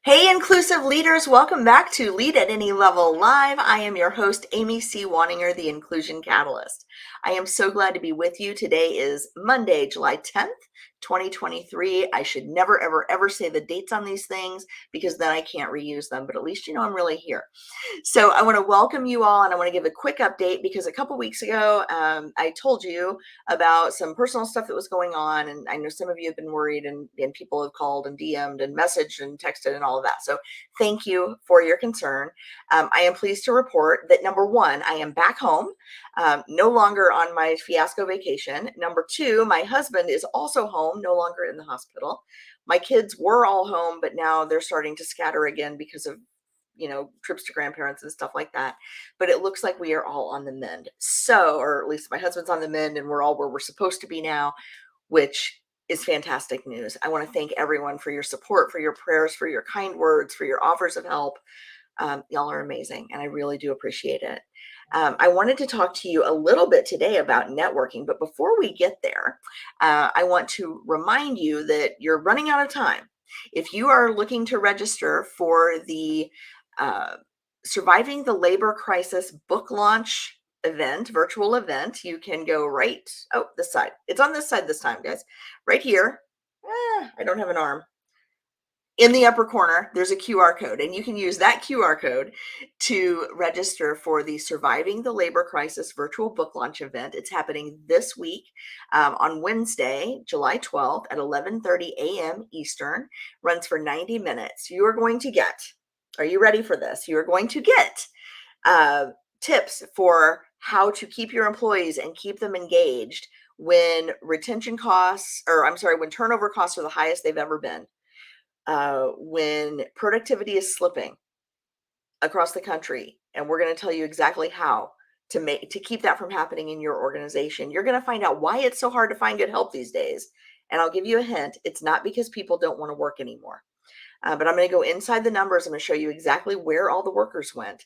Hey, inclusive leaders, welcome back to Lead at Any Level Live. I am your host, Amy C. Wanninger, the Inclusion Catalyst. I am so glad to be with you. Today is Monday, July 10th, 2023. I should never, ever, ever say the dates on these things because then I can't reuse them, but at least you know I'm really here. So I want to welcome you all, and I want to give a quick update because a couple weeks ago, I told you about some personal stuff that was going on, and I know some of you have been worried, and people have called and DM'd and messaged and texted and all of that. So thank you for your concern. I am pleased to report that number one, I am back home, no longer on my fiasco vacation. Number two, my husband is also home, no longer in the hospital. My kids were all home, but now they're starting to scatter again because of trips to grandparents and stuff like that. But it looks like we are all on the mend. So, or at least my husband's on the mend and we're all where we're supposed to be now, which is fantastic news. I want to thank everyone for your support, for your prayers, for your kind words, for your offers of help. Y'all are amazing, and I really do appreciate it. I wanted to talk to you a little bit today about networking, but before we get there, I want to remind you that you're running out of time. If you are looking to register for the uh, Surviving the Labor Crisis book launch event, virtual event, you can go right, oh, this side. It's on this side this time, guys. Right here. I don't have an arm. In the upper corner, there's a QR code, and you can use that QR code to register for the Surviving the Labor Crisis virtual book launch event. It's happening this week on Wednesday, July 12th at 11:30 a.m. Eastern. Runs for 90 minutes. You are going to get, are you ready for this? You are going to get tips for how to keep your employees and keep them engaged when retention costs, or I'm sorry, when turnover costs are the highest they've ever been, when productivity is slipping across the country, and we're going to tell you exactly how to keep that from happening in your organization. You're going to find out why it's so hard to find good help these days, and I'll give you a hint. It's not because people don't want to work anymore. But I'm going to go inside the numbers. I'm going to show you exactly where all the workers went,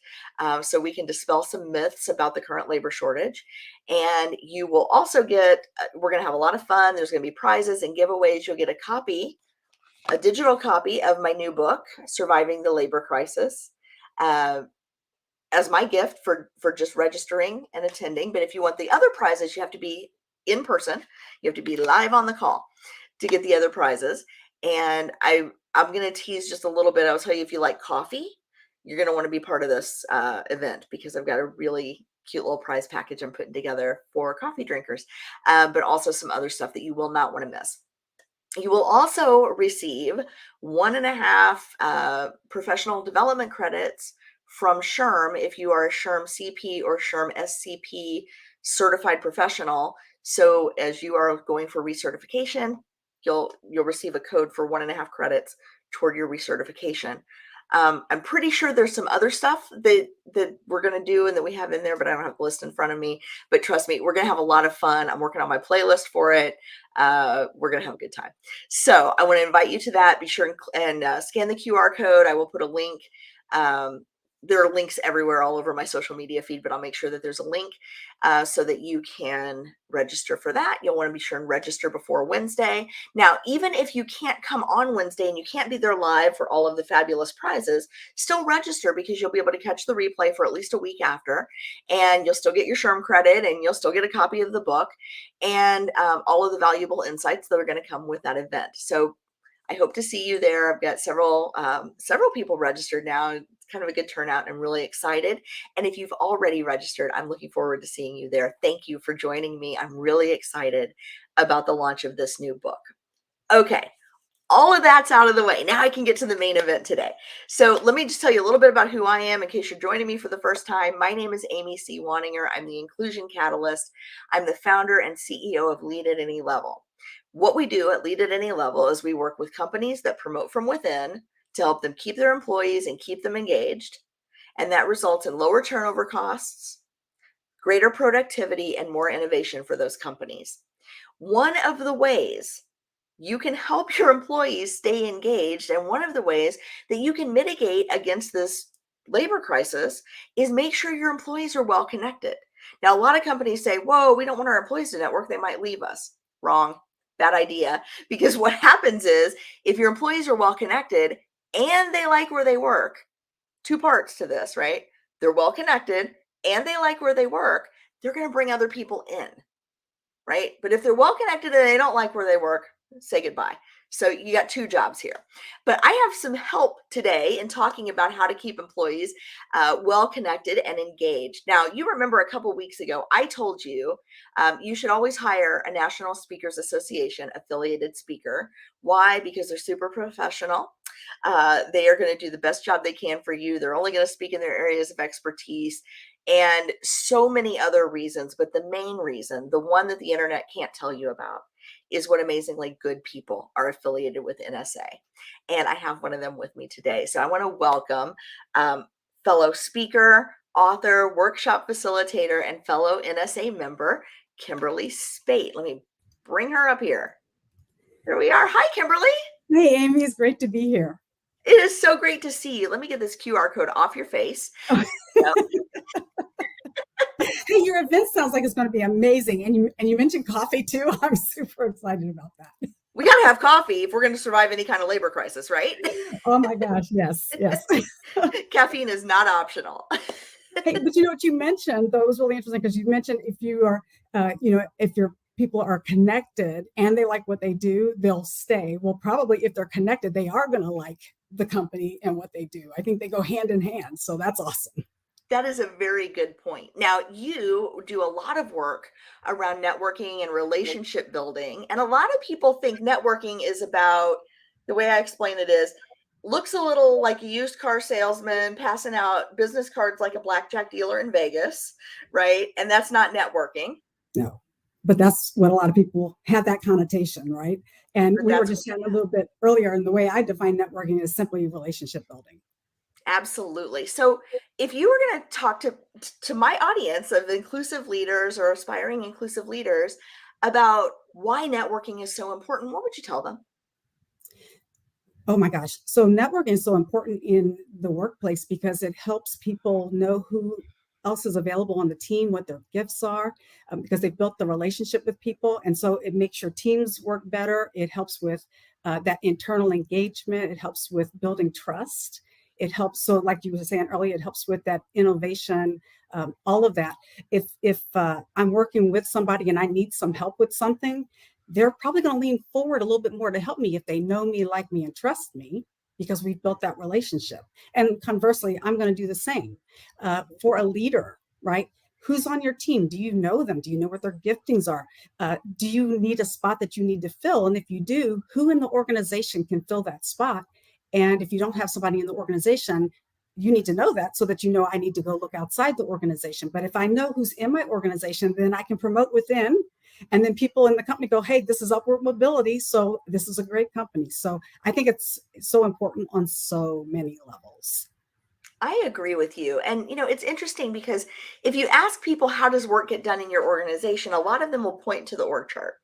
so we can dispel some myths about the current labor shortage. And you will also get, we're going to have a lot of fun. There's going to be prizes and giveaways. You'll get a digital copy of my new book, Surviving the Labor Crisis, uh, as my gift for just registering and attending. But if you want the other prizes, you have to be in person. You have to be live on the call to get the other prizes. And I'm going to tease just a little bit. I'll tell you, if you like coffee, you're going to want to be part of this event because I've got a really cute little prize package I'm putting together for coffee drinkers, but also some other stuff that you will not want to miss. You will also receive 1.5 professional development credits from SHRM if you are a SHRM CP or SHRM SCP certified professional. So as you are going for recertification, you'll receive a code for 1.5 credits toward your recertification. I'm pretty sure there's some other stuff that we're going to do and that we have in there, but I don't have the list in front of me. But trust me, we're going to have a lot of fun. I'm working on my playlist for it. We're going to have a good time. So I want to invite you to that. Be sure and scan the QR code. I will put a link. There are links everywhere all over my social media feed, but I'll make sure that there's a link so that you can register for that. You'll want to be sure and register before Wednesday. Now, even if you can't come on Wednesday and you can't be there live for all of the fabulous prizes, still register because you'll be able to catch the replay for at least a week after, and you'll still get your SHRM credit, and you'll still get a copy of the book and all of the valuable insights that are going to come with that event. So I hope to see you there. I've got several people registered now. It's kind of a good turnout, and I'm really excited. And if you've already registered, I'm looking forward to seeing you there. Thank you for joining me. I'm really excited about the launch of this new book. Okay, all of that's out of the way. Now I can get to the main event today. So let me just tell you a little bit about who I am in case you're joining me for the first time. My name is Amy C. Wanninger. I'm the Inclusion Catalyst. I'm the founder and CEO of Lead at Any Level. What we do at Lead at Any Level is we work with companies that promote from within to help them keep their employees and keep them engaged. And that results in lower turnover costs, greater productivity, and more innovation for those companies. One of the ways you can help your employees stay engaged, and one of the ways that you can mitigate against this labor crisis, is make sure your employees are well connected. Now, a lot of companies say, whoa, we don't want our employees to network. They might leave us. Wrong. Bad idea. Because what happens is if your employees are well connected, and they like where they work. Two parts to this, right? They're well connected and they like where they work. They're going to bring other people in, right? But if they're well connected and they don't like where they work, say goodbye. So you got two jobs here. But I have some help today in talking about how to keep employees well connected and engaged. Now, you remember a couple weeks ago, I told you you should always hire a National Speakers Association affiliated speaker. Why? Because they're super professional. They are going to do the best job they can for you. They're only going to speak in their areas of expertise and so many other reasons. But the main reason, the one that the internet can't tell you about, is what amazingly good people are affiliated with NSA. And I have one of them with me today. So I want to welcome fellow speaker, author, workshop facilitator, and fellow NSA member, Kimberli Speight. Let me bring her up here. Here we are. Hi, Kimberli. Hey, Amy, it's great to be here. It is so great to see you. Let me get this QR code off your face. Oh. Hey, your event sounds like it's going to be amazing. And you mentioned coffee too. I'm super excited about that. We got to have coffee if we're going to survive any kind of labor crisis, right? Oh my gosh, yes. Caffeine is not optional. Hey, but you know what you mentioned, though, was really interesting because you mentioned if you are, if your people are connected and they like what they do, they'll stay. Well, probably if they're connected, they are going to like the company and what they do. I think they go hand in hand. So that's awesome. That is a very good point. Now, you do a lot of work around networking and relationship building. And a lot of people think networking is about, the way I explain it is, looks a little like a used car salesman passing out business cards like a blackjack dealer in Vegas, right? And that's not networking. No, but that's what a lot of people have that connotation, right? And But we were that's just chatting a little bit earlier, and the way I define networking is simply relationship building. absolutely. So if you were going to talk to my audience of inclusive leaders or aspiring inclusive leaders about why networking is so important, what would you tell them? Oh my gosh. So networking is so important in the workplace because it helps people know who else is available on the team, what their gifts are, because they've built the relationship with people. And so it makes your teams work better. It helps with that internal engagement. It helps with building trust. It helps. So like you were saying earlier, it helps with that innovation, all of that. If I'm working with somebody and I need some help with something, they're probably going to lean forward a little bit more to help me if they know me, like me, and trust me because we've built that relationship. And conversely, I'm going to do the same for a leader, right? Who's on your team? Do you know them? Do you know what their giftings are? Do you need a spot that you need to fill? And if you do, who in the organization can fill that spot? And if you don't have somebody in the organization, you need to know that so that you know I need to go look outside the organization. But if I know who's in my organization, then I can promote within. And then people in the company go, hey, this is upward mobility. So this is a great company. So I think it's so important on so many levels. I agree with you. And, it's interesting because if you ask people, how does work get done in your organization? A lot of them will point to the org chart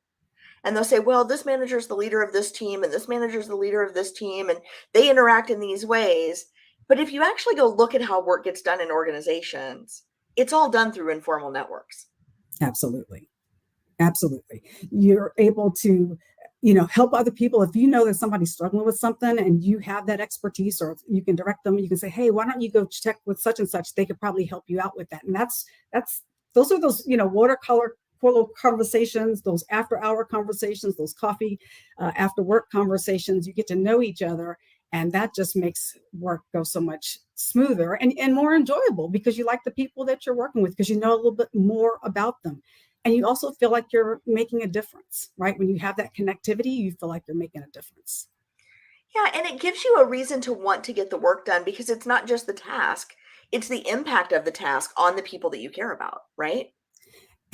and they'll say, well, this manager is the leader of this team and this manager is the leader of this team and they interact in these ways. But if you actually go look at how work gets done in organizations, it's all done through informal networks. Absolutely. You're able to help other people. If you know that somebody's struggling with something and you have that expertise, or you can direct them, you can say, hey, why don't you go check with such and such? They could probably help you out with that. And those are those watercolor conversations, those after hour conversations, those coffee after work conversations. You get to know each other, and that just makes work go so much smoother and more enjoyable because you like the people that you're working with, because you know a little bit more about them. And you also feel like you're making a difference, right? When you have that connectivity, you feel like you're making a difference. Yeah, and it gives you a reason to want to get the work done because it's not just the task, it's the impact of the task on the people that you care about, right?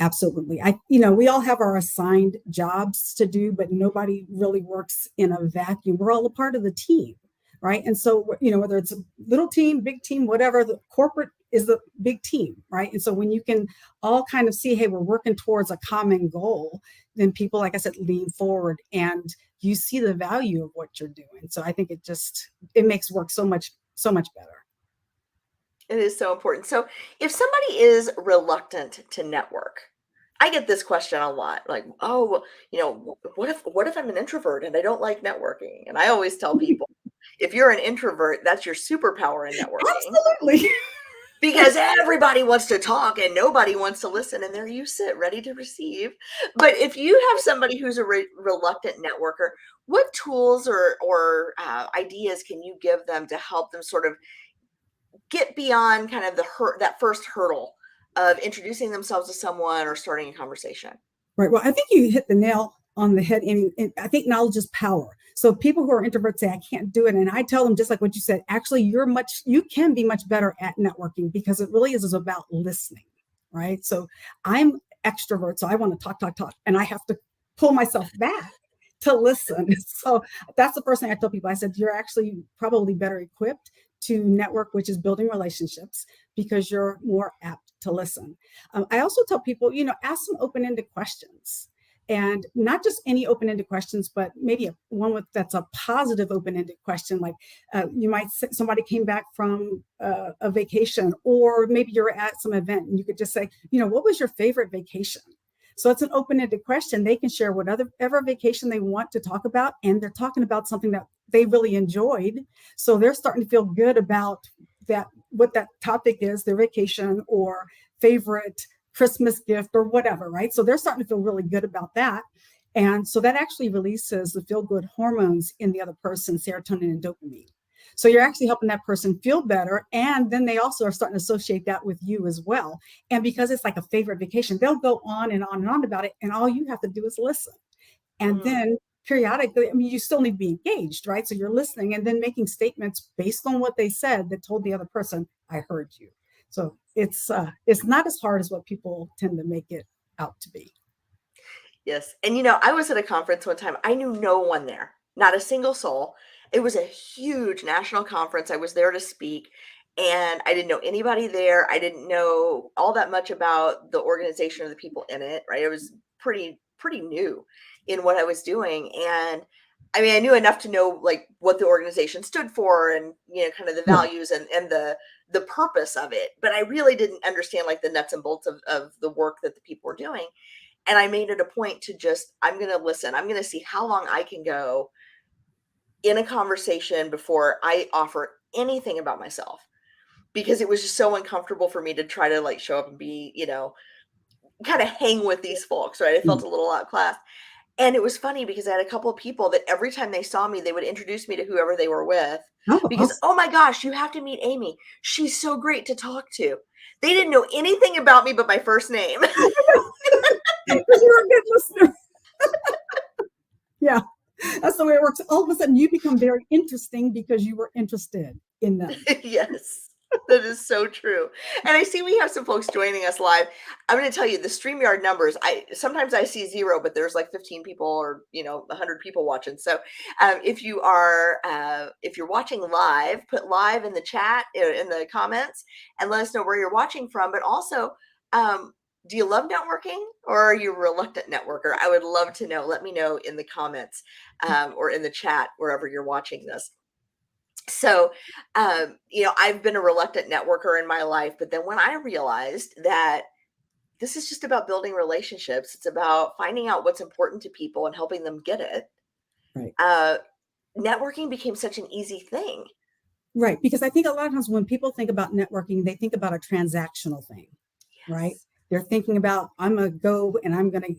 Absolutely. We all have our assigned jobs to do, but nobody really works in a vacuum. We're all a part of the team, right? And so, whether it's a little team, big team, whatever, the corporate is the big team, right? And so when you can all kind of see, hey, we're working towards a common goal, then people, like I said, lean forward and you see the value of what you're doing. So I think it makes work so much better. It is so important. So if somebody is reluctant to network, I get this question a lot, like, oh, what if I'm an introvert and I don't like networking? And I always tell people, If you're an introvert, that's your superpower in networking. Absolutely. Because everybody wants to talk and nobody wants to listen, and there you sit ready to receive. But if you have somebody who's a reluctant networker, what tools or ideas can you give them to help them sort of get beyond kind of that first hurdle of introducing themselves to someone or starting a conversation? Right. Well, I think you hit the nail on the head. And I think knowledge is power. So people who are introverts say, I can't do it. And I tell them, just like what you said, actually, you can be much better at networking because it really is about listening. Right. So I'm extrovert. So I want to talk, talk, talk. And I have to pull myself back to listen. So that's the first thing I tell people. I said, you're actually probably better equipped to network, which is building relationships, because you're more apt to listen. I also tell people, ask some open-ended questions, and not just any open-ended questions, but maybe one that's a positive open-ended question. Like you might say somebody came back from a vacation, or maybe you're at some event, and you could just say, what was your favorite vacation? So it's an open-ended question. They can share whatever vacation they want to talk about, and they're talking about something that they really enjoyed. So they're starting to feel good about that, what that topic is, their vacation or favorite Christmas gift or whatever, right? So they're starting to feel really good about that. And so that actually releases the feel-good hormones in the other person, serotonin and dopamine. So you're actually helping that person feel better. And then they also are starting to associate that with you as well. And because it's like a favorite vacation, they'll go on and on and on about it. And all you have to do is listen. And Mm. then periodically, I mean, you still need to be engaged, right? So you're listening and then making statements based on what they said that told the other person, I heard you. So it's not as hard as what people tend to make it out to be. Yes. And I was at a conference one time. I knew no one there, not a single soul. It was a huge national conference. I was there to speak, and I didn't know anybody there. I didn't know all that much about the organization or the people in it, right? I was pretty new in what I was doing. And I mean, I knew enough to know like what the organization stood for and kind of the Yeah. values and the purpose of it. But I really didn't understand like the nuts and bolts of the work that the people were doing. And I made it a point to just, I'm going to listen. I'm going to see how long I can go in a conversation before I offer anything about myself, because it was just so uncomfortable for me to try to like show up and be, kind of hang with these folks, right? I felt Mm. a little outclassed. And it was funny because I had a couple of people that every time they saw me, they would introduce me to whoever they were with, Oh, because, awesome. oh my gosh, you have to meet Amy. She's so great to talk to. They didn't know anything about me but my first name. Because you're a good listener. Yeah. That's the way it works. All of a sudden you become very interesting because you were interested in them. Yes, that is so true. And I see we have some folks joining us live. I'm going to tell you the StreamYard numbers. I sometimes I see zero, but there's like 15 people or 100 people watching. So if you're watching live, put live in the chat in the comments and let us know where you're watching from. But also, um, do you love networking or are you a reluctant networker? I would love to know. Let me know in the comments or in the chat wherever you're watching this. So, I've been a reluctant networker in my life, but then when I realized that this is just about building relationships, it's about finding out what's important to people and helping them get it. Right. Uh, Networking became such an easy thing. Right. Because I think a lot of times when people think about networking, they think about a transactional thing, right? Yes. They're thinking about, I'm going to go and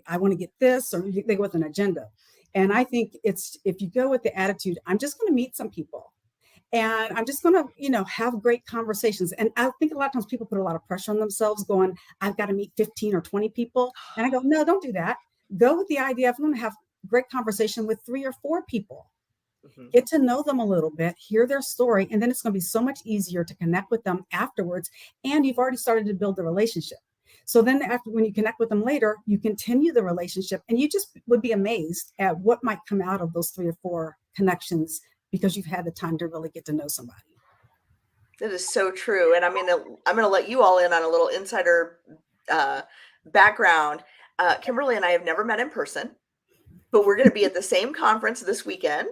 I want to get this, or they go with an agenda. And I think it's, if you go with the attitude, I'm just going to meet some people and I'm just going to, have great conversations. And I think a lot of times people put a lot of pressure on themselves going, I've got to meet 15 or 20 people. And I go, no, don't do that. Go with the idea of, I'm going to have great conversation with 3 or 4 people, Mhm. get to know them a little bit, hear their story, and then it's going to be so much easier to connect with them afterwards. And you've already started to build the relationship. So then after, when you connect with them later, you continue the relationship, and you just would be amazed at what might come out of those 3 or 4 connections because you've had the time to really get to know somebody. That is so true. And I'm gonna let you all in on a little insider uh, background. Kimberly and I have never met in person, but we're going to be at the same conference this weekend.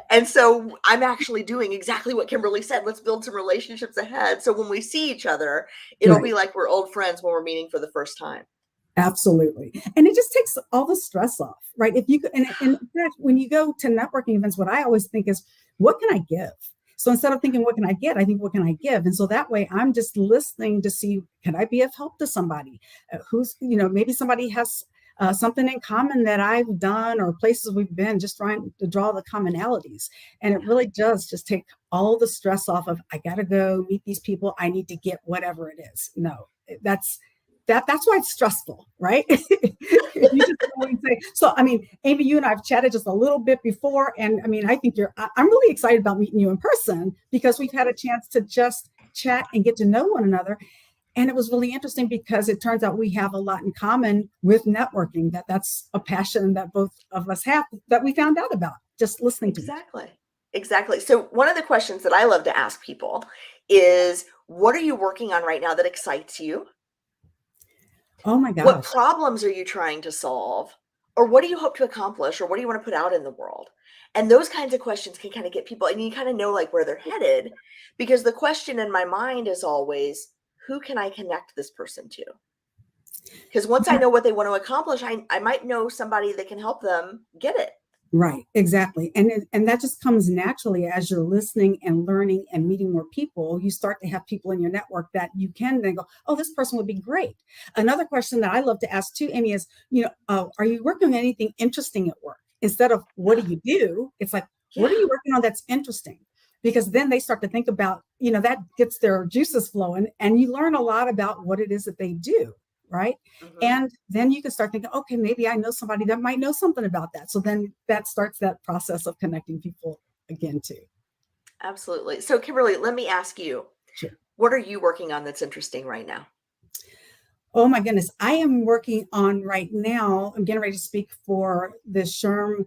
And so I'm actually doing exactly what Kimberly said. Let's build some relationships ahead. So when we see each other, it'll Right. be like we're old friends when we're meeting for the first time. Absolutely. And it just takes all the stress off, right? If you and in fact, when you go to networking events, what I always think is, what can I give? So instead of thinking, what can I get? I think, what can I give? And so that way I'm just listening to see, can I be of help to somebody who's, maybe somebody has something in common that I've done or places we've been, just trying to draw the commonalities. And it really does just take all the stress off of, I got to go meet these people. I need to get whatever it is. No, that's that's why it's stressful, right? If you just go and say, so I mean, Amy, you and I've chatted just a little bit before, and I mean, I think I'm really excited about meeting you in person because we've had a chance to just chat and get to know one another. And it was really interesting because it turns out we have a lot in common with networking, that's a passion that both of us have, that we found out about just listening to each other. Exactly. Exactly. So one of the questions that I love to ask people is, what are you working on right now that excites you? Oh my What gosh. problems are you trying to solve? Or what do you hope to accomplish? Or what do you want to put out in the world? And those kinds of questions can kind of get people, and you kind of know like where they're headed, because the question in my mind is always, who can I connect this person to? Because once I know what they want to accomplish, I might know somebody that can help them get it. Right, exactly. And that just comes naturally as you're listening and learning and meeting more people. You start to have people in your network that you can then go, oh, this person would be great. Another question that I love to ask too, Amy, is, are you working on anything interesting at work? Instead of what do you do? It's like, what are Yeah. you working on that's interesting? Because then they start to think about, that gets their juices flowing, and you learn a lot about what it is that they do. Right. Hmm. And then you can start thinking, okay, maybe I know somebody that might know something about that. So then that starts that process of connecting people again, too. Absolutely. So, Kimberly, let me ask you, Sure. what are you working on that's interesting right now? Oh my goodness. I am working on right now, I'm getting ready to speak for the SHRM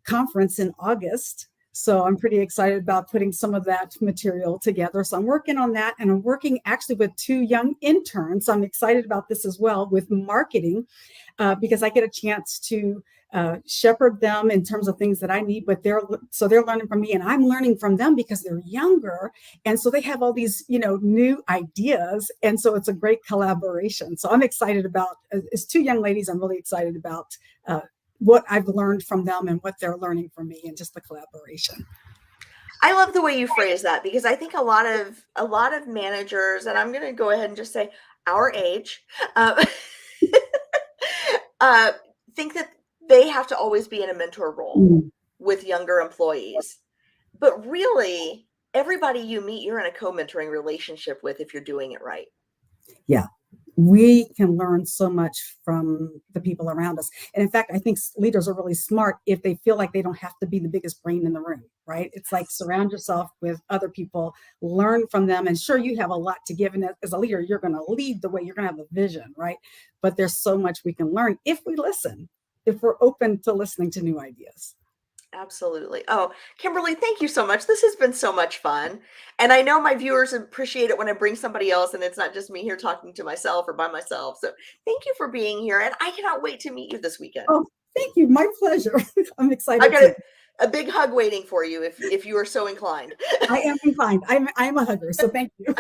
conference in August. So I'm pretty excited about putting some of that material together. So I'm working on that, and I'm working actually with two young interns. So I'm excited about this as well with marketing, because I get a chance to shepherd them in terms of things that I need, but they're learning from me and I'm learning from them because they're younger. And so they have all these, new ideas. And so it's a great collaboration. So I'm excited about, as two young ladies, I'm really excited about what I've learned from them and what they're learning from me, and just the collaboration. I love the way you phrase that, because I think a lot of managers, and I'm going to go ahead and just say our age, uh, uh, think that they have to always be in a mentor role Mm, with younger employees. But really, everybody you meet, you're in a co-mentoring relationship with if you're doing it right. yeah. We can learn so much from the people around us. And in fact, I think leaders are really smart if they feel like they don't have to be the biggest brain in the room, right? It's like, Yes. surround yourself with other people, learn from them. And sure, you have a lot to give. And as a leader, you're going to lead the way, you're going to have a vision, right? But there's so much we can learn if we listen, if we're open to listening to new ideas. Absolutely. Oh, Kimberly, thank you so much. This has been so much fun. And I know my viewers appreciate it when I bring somebody else and it's not just me here talking to myself or by myself. So thank you for being here. And I cannot wait to meet you this weekend. Oh, thank you. My pleasure. I'm I've excited got too. a big hug waiting for you if you are so inclined. I am inclined. I'm a hugger. So thank you.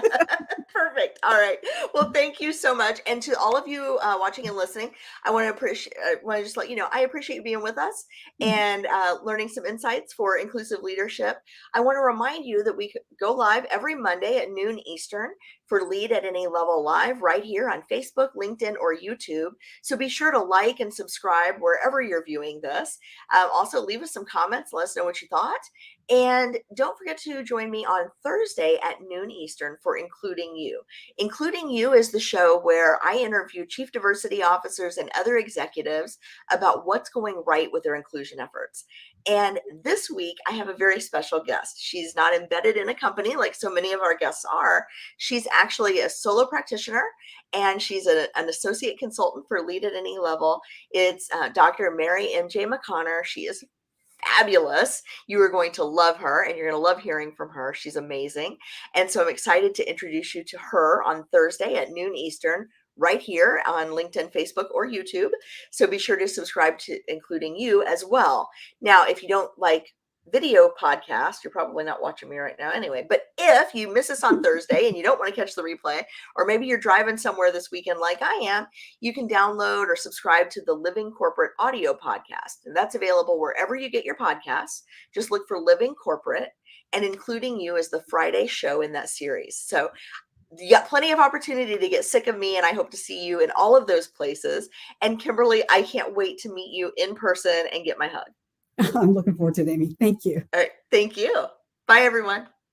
Perfect. All right. Well, thank you so much, and to all of you watching and listening, I want to appreciate. I want to just let you know I appreciate you being with us and learning some insights for inclusive leadership. I want to remind you that we go live every Monday at noon Eastern for Lead at Any Level Live right here on Facebook, LinkedIn, or YouTube. So be sure to like and subscribe wherever you're viewing this. Also, leave us some comments. Let us know what you thought. And don't forget to join me on Thursday at noon Eastern for Including You. Including You is the show where I interview chief diversity officers and other executives about what's going right with their inclusion efforts. And this week, I have a very special guest. She's not embedded in a company like so many of our guests are. She's actually a solo practitioner, and she's an associate consultant for Lead at Any Level. It's Dr. Mary M.J. McConnor. She is fabulous. You are going to love her and you're going to love hearing from her. She's amazing. And so I'm excited to introduce you to her on Thursday at noon Eastern, right here on LinkedIn, Facebook, or YouTube. So be sure to subscribe to Including You as well. Now, if you don't like video podcast. You're probably not watching me right now anyway, but if you miss us on Thursday and you don't want to catch the replay, or maybe you're driving somewhere this weekend like I am, you can download or subscribe to the Living Corporate audio podcast. And that's available wherever you get your podcasts. Just look for Living Corporate, and Including You is the Friday show in that series. So you got plenty of opportunity to get sick of me, and I hope to see you in all of those places. And Kimberli, I can't wait to meet you in person and get my hug. I'm looking forward to it, Amy. Thank you. All right. Thank you. Bye, everyone.